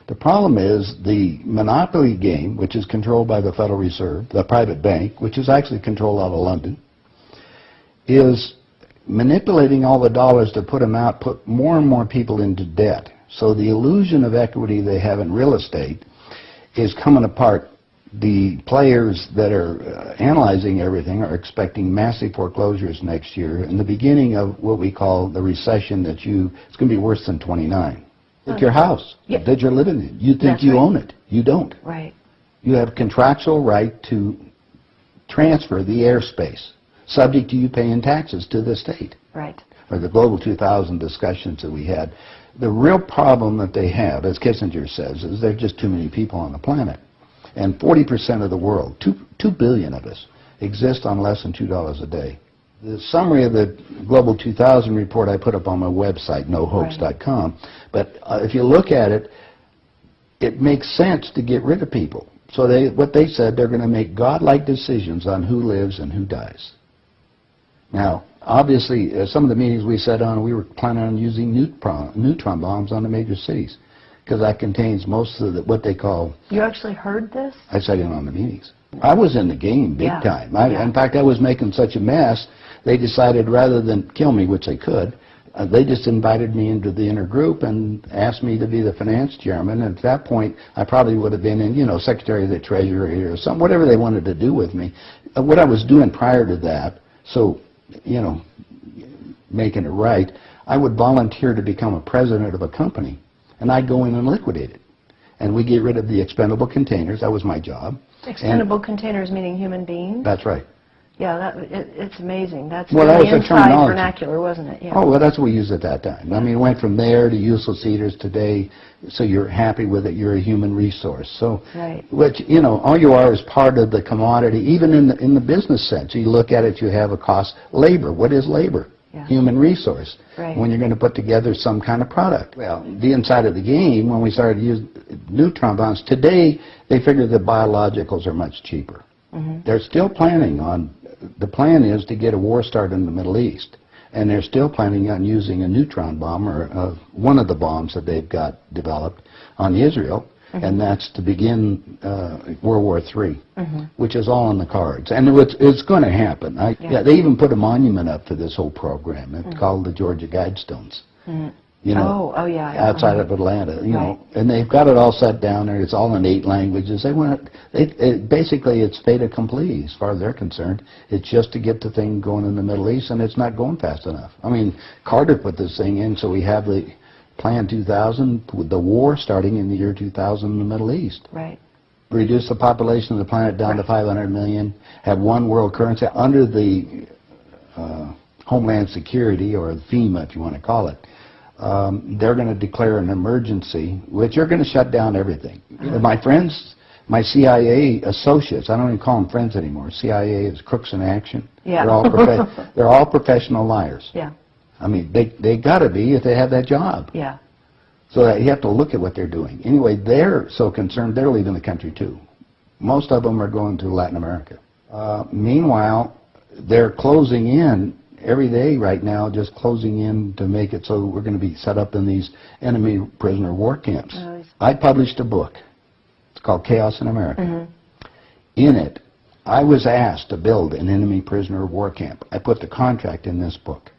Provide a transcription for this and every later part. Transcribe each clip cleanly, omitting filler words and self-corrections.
The problem is the monopoly game, which is controlled by the Federal Reserve, the private bank, which is actually controlled out of London, is manipulating all the dollars to put them out, put more and more people into debt. So the illusion of equity they have in real estate is coming apart. The players that are analyzing everything are expecting massive foreclosures next year and the beginning of what we call the recession it's going to be worse than 29. It's your house that you're living in. You think you own it. You don't. Right. You have contractual right to transfer the airspace, subject to you paying taxes to the state. Right. Or the Global 2000 discussions that we had. The real problem that they have, as Kissinger says, is there are just too many people on the planet. And 40% of the world, 2 billion of us, exist on less than $2 a day. The summary of the Global 2000 report I put up on my website, nohoax.com, but if you look at it, it makes sense to get rid of people. So what they said, they're going to make godlike decisions on who lives and who dies. Now, obviously, some of the meetings we sat on, we were planning on using neutron bombs on the major cities, because that contains most of what they call... You actually heard this? I sat in on the meetings. I was in the game big time. In fact, I was making such a mess, they decided rather than kill me, which they could, they just invited me into the inner group and asked me to be the finance chairman. And at that point, I probably would have been in, Secretary of the Treasury or something, whatever they wanted to do with me. What I was doing prior to that, so, making it right, I would volunteer to become a president of a company, and I'd go in and liquidate it. And we get rid of the expendable containers. That was my job. Expendable containers meaning human beings? That's right. Yeah, it's amazing. That's well, that was the inside vernacular, wasn't it? Yeah. Oh, well, that's what we used at that time. I mean, it went from there to useless eaters today, so you're happy with it, you're a human resource. So, which, all you are is part of the commodity, even in the business sense. You look at it, you have a cost. Labor, what is labor? Yeah. Human resource. Right. When you're going to put together some kind of product. Well, the inside of the game, when we started to use neutron bombs, today they figure the biologicals are much cheaper. They're still planning on, the plan is to get a war started in the Middle East. And they're still planning on using a neutron bomb, or one of the bombs that they've got developed on Israel. And that's to begin World War III, which is all in the cards. And it's going to happen. They even put a monument up for this whole program. It's called the Georgia Guidestones. Outside of Atlanta, and they've got it all set down there. It's all in 8 languages. They want basically it's fait accompli as far as they're concerned. It's just to get the thing going in the Middle East, and it's not going fast enough. I mean, Carter put this thing in, so we have the Plan 2000 with the war starting in the year 2000 in the Middle East. Right. Reduce the population of the planet down to 500 million. Have one world currency under the Homeland Security, or FEMA, if you want to call it. They're going to declare an emergency, which are going to shut down everything. My friends, my CIA associates, I don't even call them friends anymore. CIA is crooks in action. Yeah. They're all professional liars. Yeah. I mean, they got to be if they have that job. Yeah. So that you have to look at what they're doing. Anyway, they're so concerned, they're leaving the country too. Most of them are going to Latin America. Meanwhile, they're closing in every day right now, just closing in to make it so we're going to be set up in these enemy prisoner war camps. I published a book. It's called Chaos in America. In it, I was asked to build an enemy prisoner war camp. I put the contract in this book.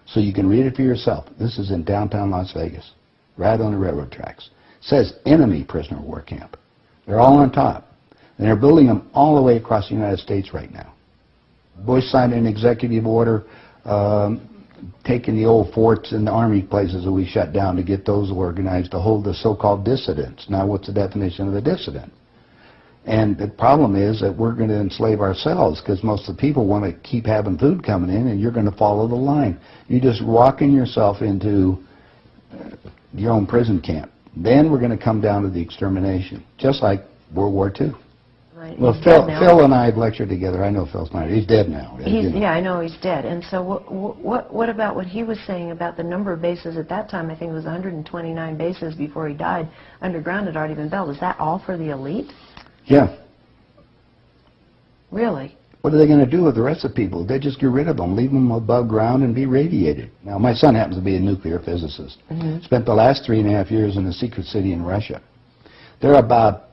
So you can read it for yourself. This is in downtown Las Vegas, right on the railroad tracks. It says enemy prisoner war camp. They're all on top. And they're building them all the way across the United States right now. Bush signed an executive order taking the old forts and the army places that we shut down to get those organized to hold the so-called dissidents. Now, what's the definition of a dissident? And the problem is that we're going to enslave ourselves, because most of the people want to keep having food coming in, and you're going to follow the line. You're just walking yourself into your own prison camp. Then we're going to come down to the extermination, just like World War II. Right. Well, Phil and I have lectured together. I know Phil Snyder. He's dead now. Yeah, I know he's dead. And so what about what he was saying about the number of bases at that time? I think it was 129 bases before he died. Underground had already been built. Is that all for the elite? Yeah. Really? What are they going to do with the rest of the people? They just get rid of them, leave them above ground and be radiated. Now, my son happens to be a nuclear physicist. Spent the last 3.5 years in a secret city in Russia. They're about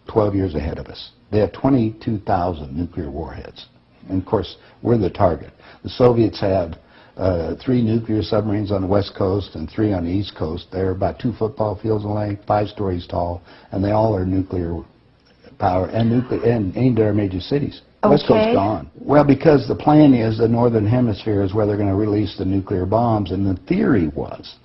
12 years ahead of us. They have 22,000 nuclear warheads. And of course, we're the target. The Soviets had 3 nuclear submarines on the west coast and 3 on the east coast. They're about 2 football fields in length, 5 stories tall, and they all are nuclear power and aimed at our major cities. Okay. West Coast's gone. Well, because the plan is the northern hemisphere is where they're going to release the nuclear bombs, and the theory was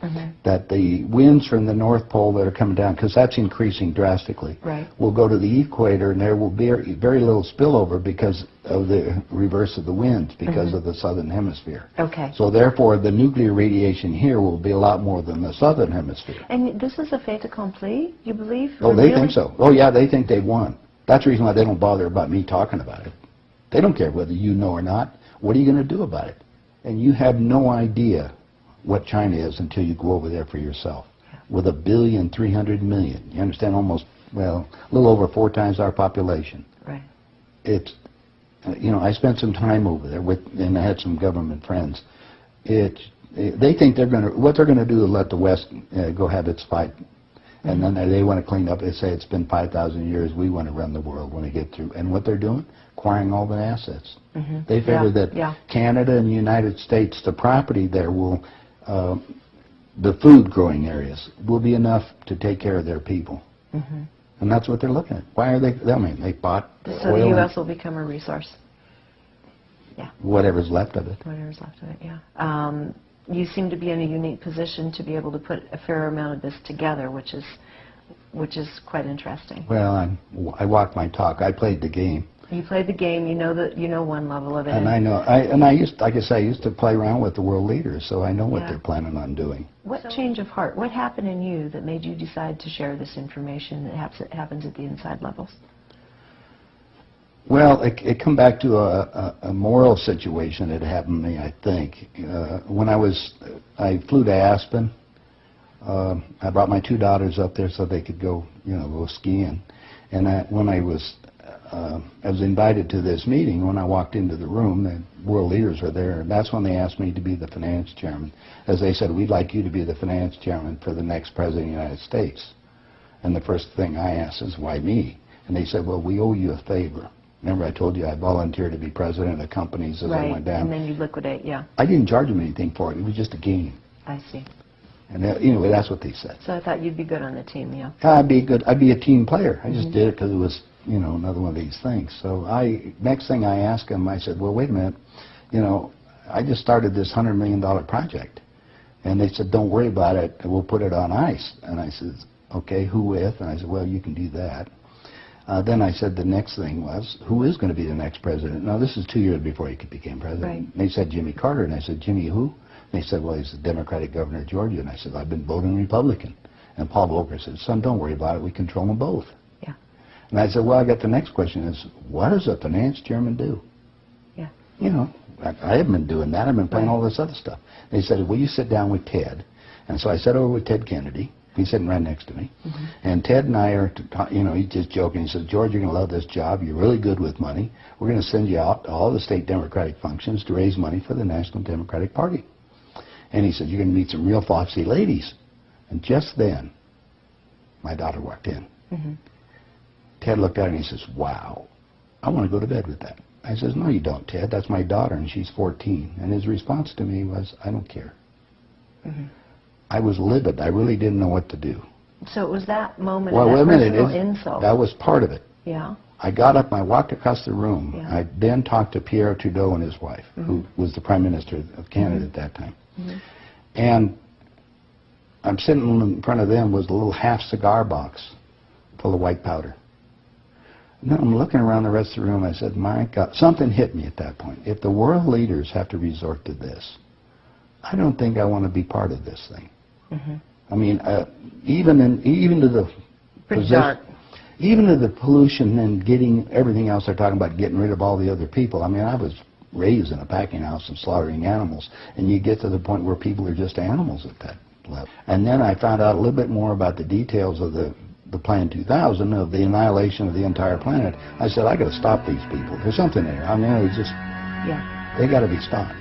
that the winds from the North Pole that are coming down, because that's increasing drastically, will go to the equator, and there will be very little spillover because of the reverse of the winds, because of the southern hemisphere. Okay. So therefore, the nuclear radiation here will be a lot more than the southern hemisphere. And this is a fait accompli, you believe? Oh, they think so. Oh, yeah, they think they've won. That's the reason why they don't bother about me talking about it. They don't care whether you know or not. What are you going to do about it? And you have no idea what China is until you go over there for yourself. With 1,300,000,000, you understand, almost, well, a little over 4 times our population. Right. It's, you know, I spent some time over there and I had some government friends. They think what they're going to do is let the West go have its fight. And then they want to clean up. They say it's been 5,000 years. We want to run the world when they get through. And what they're doing? Acquiring all the assets. They figure that Canada and the United States, the property there will, the food growing areas will be enough to take care of their people. And that's what they're looking at. Why are they? I mean, they bought so oil. the U.S. will become a resource. Yeah. Whatever's left of it. Whatever's left of it. Yeah. You seem to be in a unique position to be able to put a fair amount of this together, which is quite interesting. Well, I walked my talk. I played the game. You played the game. You know one level of it. And I know. I used to play around with the world leaders, so I know what they're planning on doing. What change of heart? What happened in you that made you decide to share this information that happens at the inside levels? Well, it come back to a moral situation that happened to me, I think. When I flew to Aspen. I brought my 2 daughters up there so they could go skiing. And when I was invited to this meeting. When I walked into the room, the world leaders were there, and that's when they asked me to be the finance chairman. As they said, we'd like you to be the finance chairman for the next president of the United States. And the first thing I asked is, why me? And they said, well, we owe you a favor. Remember I told you I volunteered to be president of companies as I went down. And then you liquidate, yeah. I didn't charge them anything for it. It was just a game. I see. And anyway, that's what they said. So I thought you'd be good on the team, yeah. I'd be good. I'd be a team player. I just did it because it was, another one of these things. So next thing I asked them, I said, well, wait a minute. I just started this $100 million project. And they said, don't worry about it. We'll put it on ice. And I said, okay, who with? And I said, well, you can do that. Then I said the next thing was, who is going to be the next president? Now, this is 2 years before he became president. Right. And they said Jimmy Carter. And I said, Jimmy who? And they said, well, he's the Democratic governor of Georgia. And I said, I've been voting Republican. And Paul Volcker said, son, don't worry about it. We control them both. Yeah. And I said, well, I got the next question is, what does a finance chairman do? Yeah. I haven't been doing that. I've been playing all this other stuff. They said, will you sit down with Ted? And so I sat over with Ted Kennedy. He's sitting right next to me. And Ted and I are, he's just joking. He says, George, you're going to love this job. You're really good with money. We're going to send you out to all the state Democratic functions to raise money for the National Democratic Party. And he said, you're going to meet some real foxy ladies. And just then, my daughter walked in. Ted looked at her and he says, wow, I want to go to bed with that. I says, no, you don't, Ted. That's my daughter, and she's 14. And his response to me was, I don't care. I was livid. I really didn't know what to do. So it was that moment Well, of wait a that minute. personal insult. That was part of it. Yeah. I got up and I walked across the room. Yeah. I then talked to Pierre Trudeau and his wife, who was the Prime Minister of Canada at that time. And I'm sitting in front of them was a little half cigar box full of white powder. And then I'm looking around the rest of the room. I said, my God, something hit me at that point. If the world leaders have to resort to this, I don't think I want to be part of this thing. I mean, even to the even to the pollution and getting everything else they're talking about, getting rid of all the other people. I mean, I was raised in a packing house and slaughtering animals, and you get to the point where people are just animals at that level. And then I found out a little bit more about the details of the Plan 2000, of the annihilation of the entire planet. I said, I got to stop these people. There's something there. I mean, it was just, they got to be stopped.